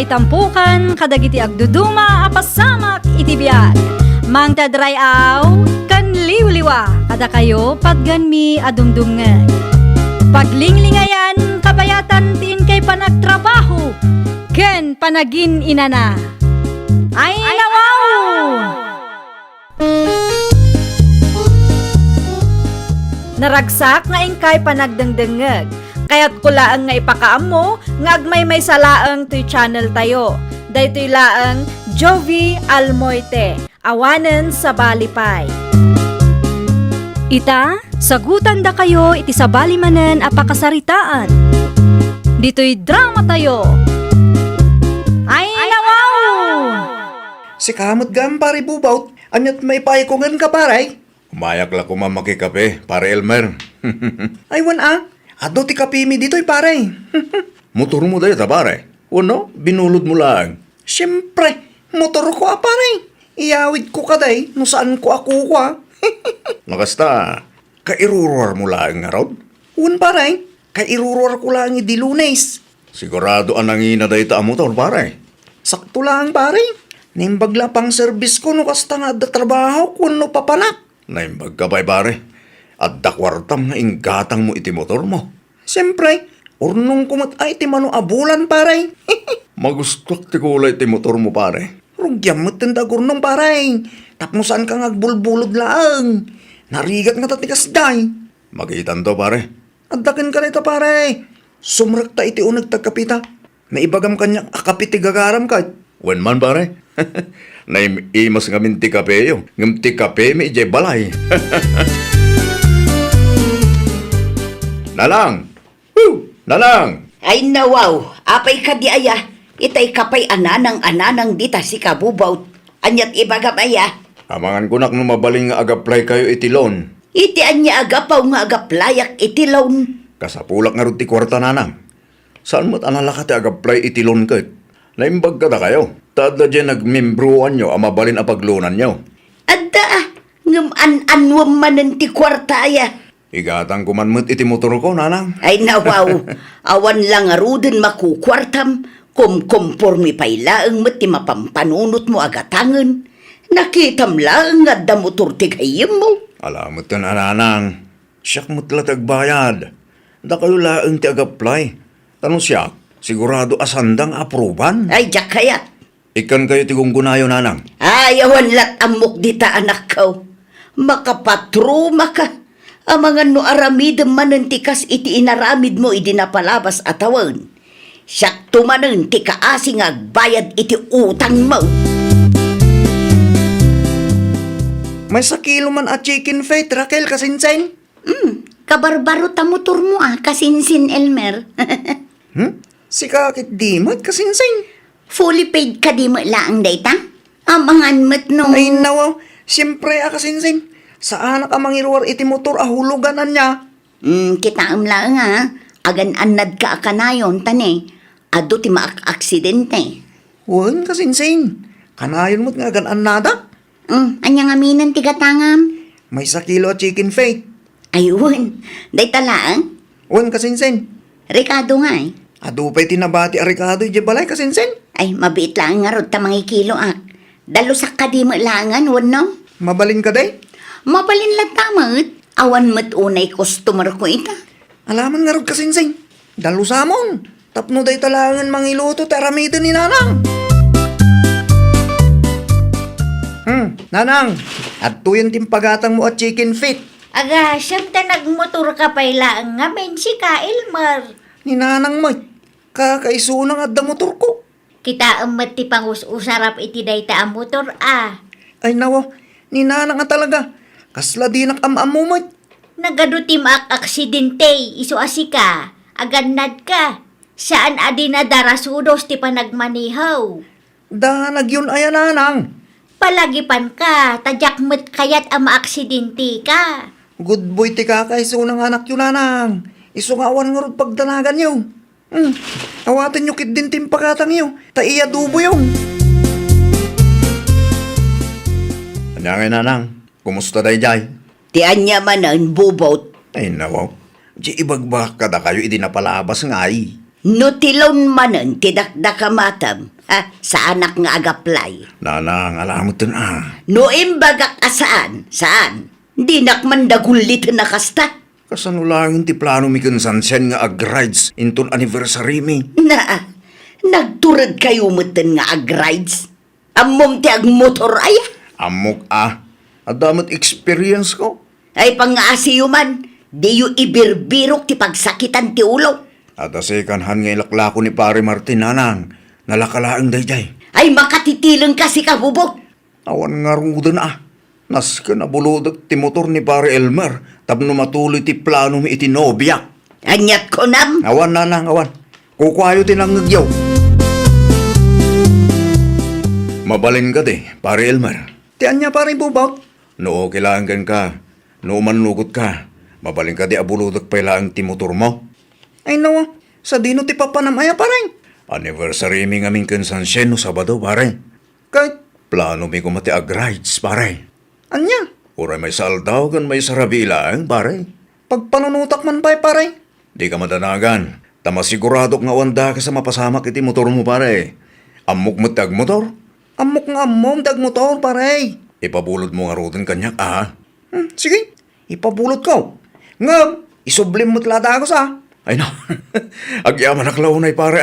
may tampukan, kadagiti agduduma, apasamak iti biyag. Mang tadrayaw, kan liwliwa, kada kayo pagganmi adumdumngeg. Paglinglingayan, kabayatan tiin kay panagtrabaho, ken panagin inana. Ay nawaw! Naragsak nga ingkay panagdengdengeg. Kaya't kulaang nga ipakaam mo, nga agmay may salaang to'y channel tayo. Daytoy laang Jovi Almoite, awanen sa balipay. Ita, sagutan da kayo iti sa balimanen apakasaritaan. Dito'y drama tayo. Ay nawaw! Si kamot gam pare bubaut, anyat may paikugan ka paray. Umayak la ko mamakikape, pare Elmer. Ay wan ado ti kapimi dito'y paray. Motor mo dayo ta pare. Uno, binulod mo lang. Siyempre, motor ko paray. Iyawid ko kaday, no saan ko ako ko Nakasta, kairuruar mo lang nga rod. Un paray, kairuruar ko lang di Lunes. Sigurado anangina dayo ta motor pare. Sakto lang paray. Nimbagla pang service ko no kasta nga da trabaho ko no papanak. Naimbag ka pa'y pare. At dakwartam nga inggatang mo iti motor mo. Siyempre, urnong kumat ay ti mano abulan paray. Magustok ti kulay iti motor mo pare. Rugyam mo tinda gurnong paray. Tapmusan ka ngagbulbulod laang. Narigat nga tatikas day. Magitan to pare. Addakin ka nito pare. Sumrakta iti unag tagkapita. Naibagam kanya akapiti gagaram ka. Wen man pare. Naimas nga minti kape yo. Ngamti kape mi ije balay. Nalang! Woo! Nalang! Ay nawaw, apay ka di aya. Itay kapay ananang dita si kabubaw. Anyat ibagam aya. Amangan ko nak no mabaling nga agaplay kayo itilon. Iti anya agapaw nga agaplayak itilaw. Kasapulak nga rin ti kwarta nanang. Saan mo't analaka ti agaplay itilon ka? Naimbag ka na kayo. Tada dyan nagmembruan nyo ang mabalin ang paglunan nyo. Adda, ngam anwam manen ti kwarta aya. Igatang kumanmut iti motor ko, nanang. Ay nawaw, awan lang aruden makukwartam. Kumpormi pay laeng met ti mapampanunot mo agatangen. Nakitam laeng nga da motor ti gayem mo. Alamot ka na, nanang. Siyak mo't latagbayad. Da kayo laeng ti agaplay. Tanong siya, sigurado asandang aproban. Ay jak kayat. Ikan kayo ti gunggunayo, nanang. Ay awan lat amok dita anak ko. Makapatro maka. Amangan no aramid manentikas iti inaramid mo idi napalabas atawan. Siyak tumanen ti kaasing agbayad iti utang mo. May sakilo man at chicken fate, Raquel, kasinsen. Kabarbaro ta motor mo kasinsin Elmer. Si kakit di mat kasinsen. Fully paid ka di mo laang dayta? Amangan mat no. Ay nawaw, siyempre kasinsen. Sa anak amang iruwar iti motor ahuluganan niya. Kita lang agan anad ka akanayon tane. Ado ti maak-aksidente. Wan kasinsen. Kanayon mo't nga ganan nada. Anyang aminan ti gatangam. May sakilo at chicken fate. Ayun, dayta laang. Wan kasinsen. Ricardo nga Adupay tinabati a Ricardo ije balay kasinsen. Ay, mabiit lang nga rod ta mga kilo Dalusak ka di mo langan, wan no? Mabalin ka day? Mabalin lang tamat. Awan mat unay customer ko ita. Alaman nga rod kasinsen. Dalu samon. Tapno day talangan mangiluto taramidin ni nanang. Nanang, at tuyan timpagatang mo at chicken feet. Aga, siyam ta nagmotor ka pa'y laang nga men si ka, Elmer. Ni nanang mo, kakaisunang at da motor ko. Kita amat ti pangus-usarap iti dayta ang motor, Ay nawa, ni nanang nga talaga. Kasla di nakamamumot. Nagado ti maak-aksidente, iso asika. Agannad ka. Saan adi na darasudos ti panagmanihaw. Dahanag yun ay nanang. Palagipan ka, tadyak met kayat ang maaksidente ka. Good boy ti kakaisunang anak yun nanang. Isungawan nga rod pagdanagan yun. Awatin nyo kit din timpagatang yun. Taiya dubo yun. Anyangay, nanang. Kumusta day jay? Ti anya man ang bubot. Ay nawaw. Di ibagbak ka da kayo idi napalabas nga ay. Nutilon manen tidakdaka matam, sa anak nga agaplay. Nanang, alamot dun No imbagak asaan, saan? Di nakmandagulit na kasta. Kasanulangin ti plano mi kun sansen nga ag-rides inton anniversary mi. Nagturad kayo mutin nga ag-rides. Amom ti ag-motor ay. Amok Adamot experience ko. Ay pang-aasiyo man, di yu ibirbirok ti pagsakitan ti ulo. At asikanhan nga ilaklako ni pare Martin, nanang. Nalakalaang dayjay. Ay makatitilang kasi kabubok. Awan nga rudan Nas ka nabulodok ti motor ni pare Elmer. Tapno matuloy ti plano mi iti nobya. Anyat ko nam. Awan, nanang, awan. Kukwayo ti nangagyaw. Mabalin ka di, pare Elmer. Tiyan niya paring bubaw. Noo, kailangan ka. Noo manugot ka. Mabalin ka di abulodok pa ilang ti motor mo. Ay no, sa dino ti papanamaya paring. Anniversary mi ngaming kansansyen no Sabado, pare. Kahit, Plano mi kumati ag-rides, pare. anya, Uray may saldaw kan may sarabilang, pare. pagpanunutak man pa'y paring. Di ka madanagan. Tama sigurado nga wanda ka sa mapasamak iti motor mo, pare. Amok mo tag motor. Amok nga amom dag motor paray. Ipabulod mo nga rutin kanyak, Sige, ipabulot ko. Ngam, isublim mo't lada ako sa. Ay no, agyaman na klaunay, pare,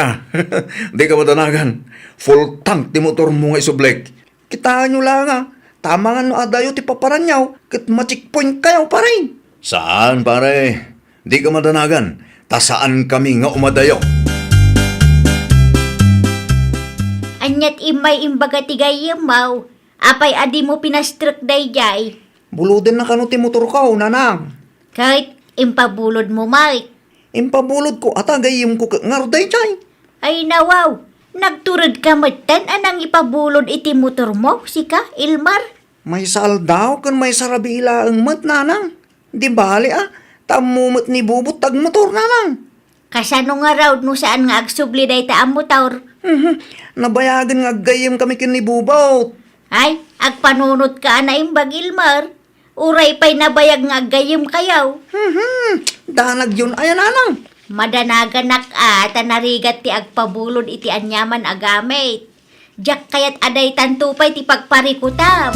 Di ka madanagan. Full tank ti motor mo nga isublek. Kitaan nyo lang tama nga no adayo ti paparanyaw, kat ma-checkpoint kayo paray. Saan, pare? Di ka madanagan. Ta saan kami nga umadayo? Anyat imay imbaga tigayem mau. Apay adi mo pinastruk dayjay. Buludin na kano ti motor ko, nanang. Kahit impabulod mo, Mike. Impabulod ko at agayim ko ngaruday chay. Ay nawaw, nagturod ka matan anang ipabulod iti motor mo, sika, Ilmar? May saldaw kan may sarabila ang mat, nanang. Di bali tamumot ni bubot tag motor, nanang. Kasano nga raw no saan nga agsubli day ta ang motor? Nabayagan nga agayim kami kinibubot. Ay, agpanunot ka na imbag, Ilmar. Uray pa'y nabayag nga gayem kayaw. Danag yun, ayan, nanang. Madanaganak tanarigat ti agpabulod iti anyaman agamit. Diyak kayat aday tantupay ti pagparikutam.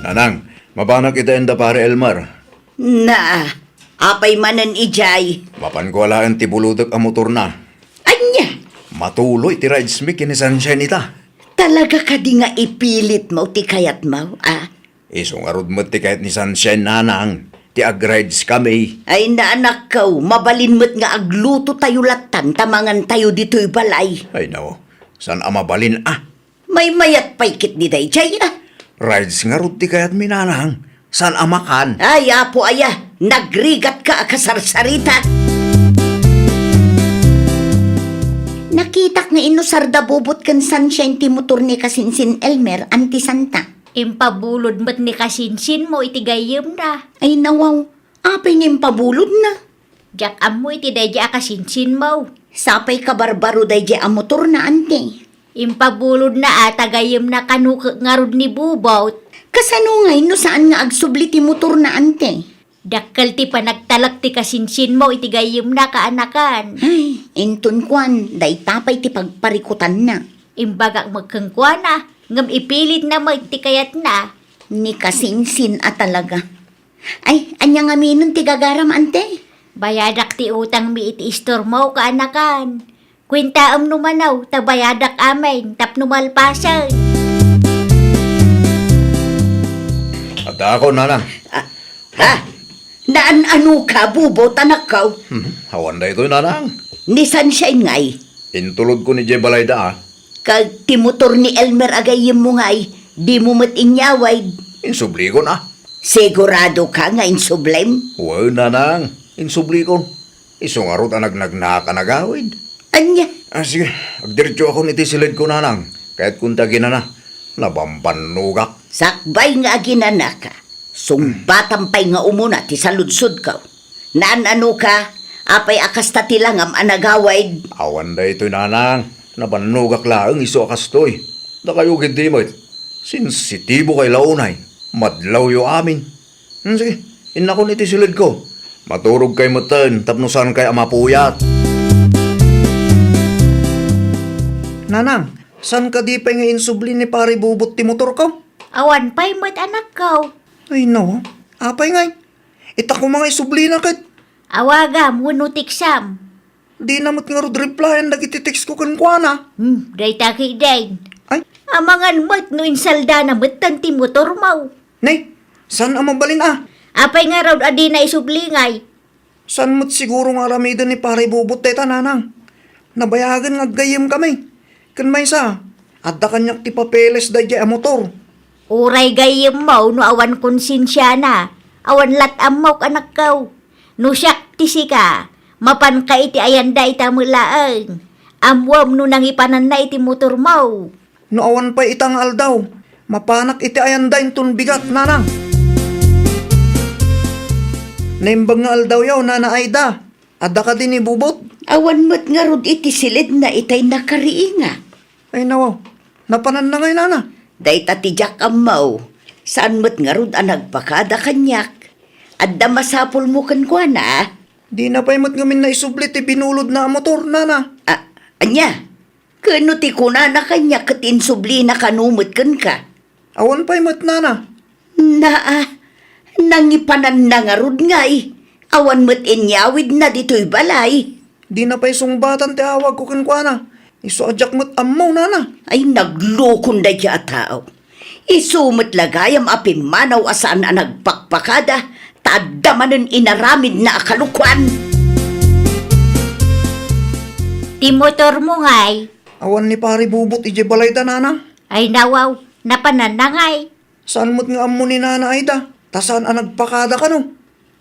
Nanang, mabanak ita enda pare Elmar. Apay manan ijay. Mapan ko alaan ti buludok ang motor na. Anya, Matuloy ti rides mi kinisansyan ita. talaga ka di nga ipilit mo ti kayat mo, Isong arod mo ti kahit ni Sunshine, nanang. Ti ag-rides kami. Ay naanak kaw, mabalin mo't nga agluto tayo latan, tamangan tayo dito'y balay. Ay no, saan amabalin May mayat paikit ni Dayjay, Rides nga rod ti kahit mi, nanang. Saan amakan? Ay, apo aya, nagrigat ka akasarsarita. Nakitak nga inusar da bubot kan sunshine ti motor ni Kasinsin Elmer anti Santa. Impabulod mo't ni kasinsin mo iti gayem na. Ay nawaw, apay nga impabulod na. Diyak amo iti dayja kasinsin mo. Sapay ka barbaro dayjay ang motor na ante. Impabulod na gayem na kanukak nga rod ni Bubot. Kasano ngay no saan nga agsubli ti motor na ante? Dakkel ti panagtalak ti kasinsin mo iti gayem na kaanakan. Ay, inton kwan, day tapay ti pagparikutan na. Imbagak magkangkwa na, ngam ipilit na ti kayat na. Ni Kasinsin talaga. Ay, anya nga minon ti gagaram ante. Bayadak ti utang mi iti istor mo kaanakan. Kwintaam numanaw, tabayadak amin, tapnumalpasan. At ako, nanang. Naan ano ka, bubot anak ka? Hawan da ito, nanang. Ni Sunshine ngay. Intulod ko ni Jebalayda, Kag ti motor ni Elmer agayim mo ngay, di mo matinyaway. Insubli ko na. Sigurado ka nga insublime? Wow, nanang. Insubli ko. Isong arot ang nagnakanagawid. Anya, Sige, agdiretso ako niti silid ko, nanang. Kahit kung tagina na, nabampanugak. sakbay nga aginana ka. Sumbatan pa'y nga umuna ti saludsod ka. Naan ano ka, apay akas tatilang am anagawaid. Awan da ito, nanang. Nabanugak laang iso akastoy. Da kayo hindi mo. Sensitibo kay launay. Madlaw yo amin. Sige, inako niti silid ko. Maturog kay meten, tapnusan kay amapuyat. Nanang, san ka di pa nga insubli ni pare bubot ti motor ko? Awan pa'y mo't anak ko. Ay no, apay ngay. Ita ko mga isubli na kat. Awagam, wano tiksam. Di namot nga rod replyan dagiti text ko kan kuana. Day taki day. Ay, Amangan mo't no insalda na mo't ti motor mo. nay, san ang mabalin ah? Apay nga raw adi na isublingay. San mo't siguro nga ramidan ni pare bubot tayo nanang? Nabayagan nga gayem kami. Kan may sa, adda kanyak ti papeles da a motor. Uray gayem mo no awan konsensya na. Awan latam mo anak ko. No siyak ti sika. Mapan ka iti ayanda itamulaang. Amwam no nangipanan na iti motor mo. No awan pa itang aldaw. Mapanak iti ayanda intun bigat nanang. Naimbag nga aldaw yaw nana Aida. Adda ka din ni bubot. Awan mo't nga rod iti silid na itay nakariinga. Ay nawaw, napanan na ngay nana. Day tatijak amaw. Saan mo't nga rod ang nagpakada kanyak. Adda masapol mo kan kwa na. Di na pa'y matngamin na isublit ti binulod na motor nana. Anya, kano ti kuna na kanya katin subli na kanumot kan ka. Awan pa'y mat nana. Nangipanan na nga rod nga eh. Awan mo't inyawid na dito'y balay. Di na pa'y sungbatan ti awag ko kan kuana. Iso adyak mat amaw nana. Ay naglukon da dya tao. Isumot lagayam apimanaw asaan ang nagpakpakada. Tadamanan inaramid na akalukuan. Ti motor mo ngay. Awan ni pare bubot ije balay da nana. Ay nawaw, napanan na ngay. Saan mo't nga amo ni nana Aida? Ta saan ang nagpakada ka no?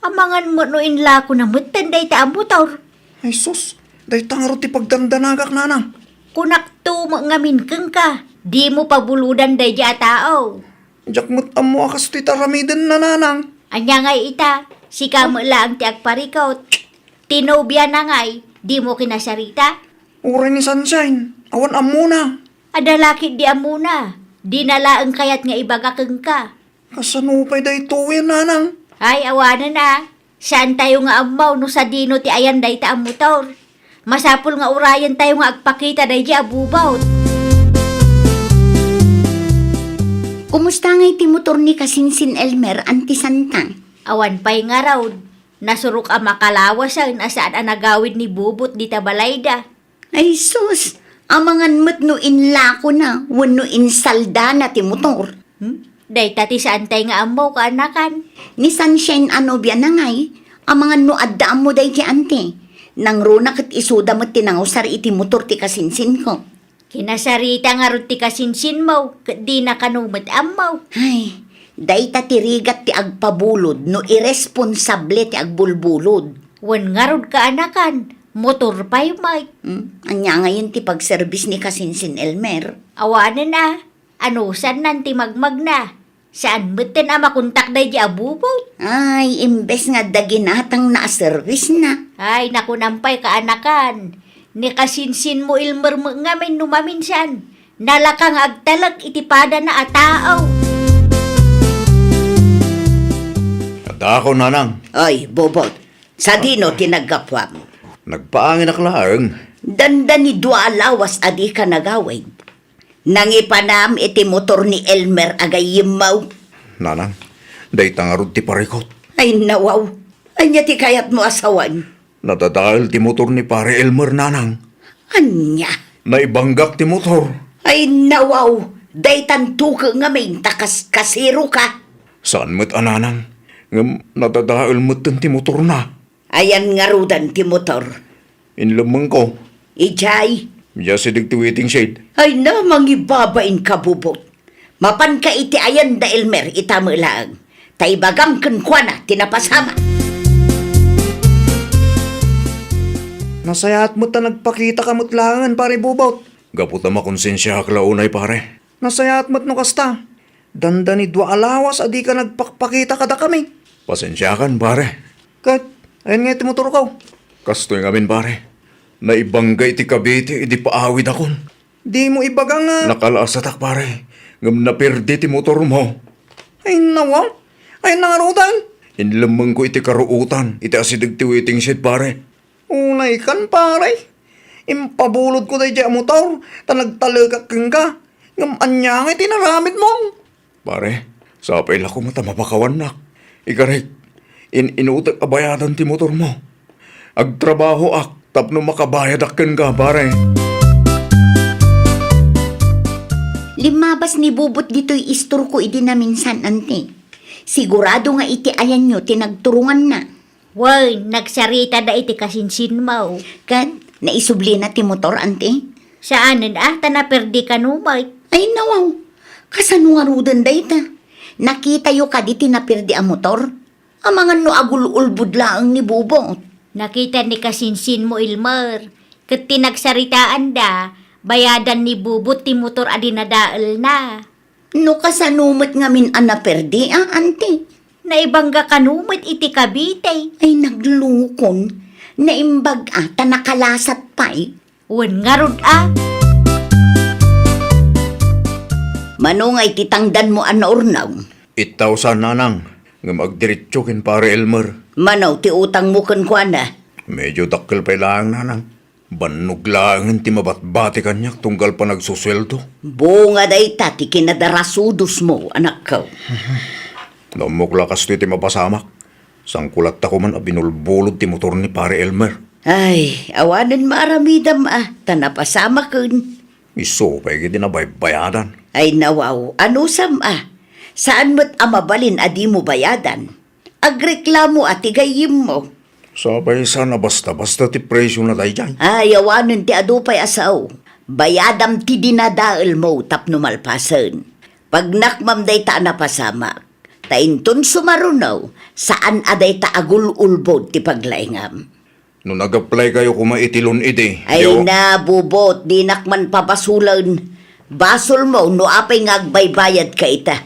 Amangan mo no inla ko na mutanday ta ang motor. Ay sus, day tangaro ti pagdandanagak nana. Kunak to mo ngamin keng ka. Di mo pabuludan day dya tao. Adyak mat amo akas ti taramidan na nanang. Anya ngay ita, sika mo lang ti agparikot. Tinobya na ngay, di mo kinasarita. Uray ni Sunshine, awan amo na. Adalakit di amuna. Di nalaang kayat nga ibaga keng ka. Kasanupay day tuwin nanang. Ay, awanan na. Saan tayo nga amaw no sa dino ti ayan day ta ang motor. Masapul nga urayan tayo nga agpakita day di abubawt. Kumusta nga iti motor ni Kasinsin Elmer anti Santang? Awan pa'y nga raw. Nasurok ang makalawasan asaan ang nagawid ni Bubot di tabalayda. Ay sus, amangan mo't no inlako na, wano insalda na ti motor. Day tati saan tayo nga amaw kaanakan. Ni Sunshine ano biya na ngay, amangan no addaan mo day ki ante. Nang runa kat isuda mo't tinangusar iti motor ti Kasinsin ko. Kinasarita nga ron ti kasinsin mo, di na kanumat amaw. Ay, day tatirigat ti agpabulod no irresponsable ti agbulbulod. Wan nga ron kaanakan, motor pa'y may. Anya ngayon ti pagservice ni Kasinsin Elmer. Awanan na, anusan nanti magmag na. Saan mutin ang makontak day di abubot? Ay, imbes nga daginatang na service na. Ay, nakunampay kaanakan. Ni kasinsin mo ilmer mo ngamin numaminsan. Nalakang agtalag itipada na ataaw. Ada ako nanang, Ay, bobot. Sa dino tinagapwam. nagpaangin aklaang. Danda ni dua alawas adi ka nagawid. Nangipanam iti motor ni Elmer agayimaw. Nanang, day tangarod ti parikot. Ay nawaw. Anya ti kayat mo asawan. Nadadahal ti motor ni pare Elmer nanang. Anya. Naibanggak ti motor. Ay nawaw. Day tantuka nga may takas kasiro ka. Saan mo't ananang? Ngam nadadahal mo't ti motor na. Ayan nga rudan ti motor. Inlamang ko. Ijay. Diya si ti waiting shade. Ay namang ibabain ka bubot. Mapan ka iti ayan da Elmer itamulaan. Taibagam kun kwa na tinapasama. Nasayat mo ta nagpakita ka mo't langan pare bubot. Gaputa makonsensya haklaunay pare. Nasayat mo't no kasta. Danda ni dua alawas adi ka nagpakpakita kada kami. Pasensyakan pare. Kat, ayun nga iti motor ko. Kastoy ngamin pare. Naibanggay ti kabiti, idi paawid akon. Di mo ibaga nga. Nakalasatak pare. Ngam napirdi ti motor mo. Ay nawaw. Ay nangarutan. Inlamang ko iti karuutan, iti asidag ti waiting shed pare. Unay kan pare. Impabulod ko day dyan motor. Tanagtalagak ka. Ngam anya nga tinaramid mo. Pare, sapay la ko matamapakawan nak. Ikarek, inutak abayadan ti motor mo. Agtrabaho ak, tapno makabayad akin ka pare. Limabas ni bubot dito'y istor ko idi na minsan, ante. Sigurado nga iti ayan nyo, tinagturungan na. Way, nagsarita da iti kasinsin mo. Kad, naisubli na ti motor, ante. Saanan tanaperdi ka numay. Ay, nawaw. Kasanuarudan day ta. Nakita yo ka di tinapirdi ang motor. Ang mga no agul-ulbud laang ni bubot. Nakita ni kasinsin mo, Ilmer. Kat tinagsaritaan da, bayadan ni bubot ti motor adinadaal na. No kasanumat nga min anaperdi, ante. Naibangga kanumit iti Cavite. Ay, naglukon. Naimbag ata nakalasat pa eh. Wan nga rod Manungay titangdan mo ornaw. Itaw sa nanang, nga magdiretso kin pare Elmer. Manaw ti utang mo kan kwa na. Medyo dakkel pa lang nanang. Banog lang ti mabatbati kanyak tunggal pa nagsusweldo. Bunga day ta ti kinadarasudos mo, anak ko. Namok lakas ti mapasamak. Sangkulat ako man abinulbulod ti motor ni pare Elmer. Ay, awanan maaramidam tanapasama kun. Iso, pwede din na bayadan. Ay nawaw, ano sam Saan mo't amabalin adi mo bayadan? Agreklamo at igayim mo. Sabay sana basta-basta ti presyo na tayo dyan. Ay, awanan ti adupay asaw. Bayadam ti dinadaal mo tapno malpasan. Pag nakmam day ta napasamak, tainton sumarunaw, saan aday ta agul-ulbod ti paglaingam. Nung nag-apply kayo kumaitilon ide. Ay na, bubot, di nakman papasulan. Basol mo, no apay ngagbaybayad ka ita.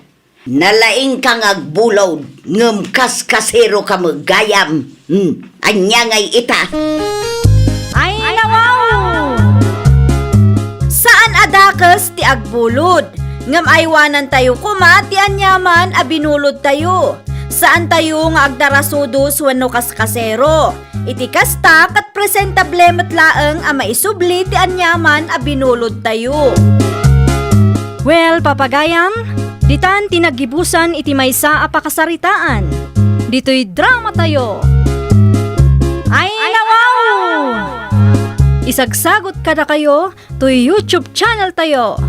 Nalaing kang agbulaw, ngem kas-kasero ka magayam. Anya ngay ita. Ay, nawaw! Saan adakas ti agbulod? Ngam aywanan tayo kuma ti anyaman abinulod tayo. Saan tayo nga agdarasudos wano kaskasero? Iti kasta kat presentable matlaeng a maisubli ti anyaman abinulod tayo. Well, papagayam, ditan tinagibusan iti maysa a pakasaritaan. Dito'y drama tayo. Ay, nawaw! Isagsagot kada kayo to YouTube channel tayo.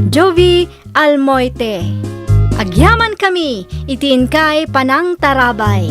Jovi Almoite. Agyaman kami, itiin kay Panang Tarabay.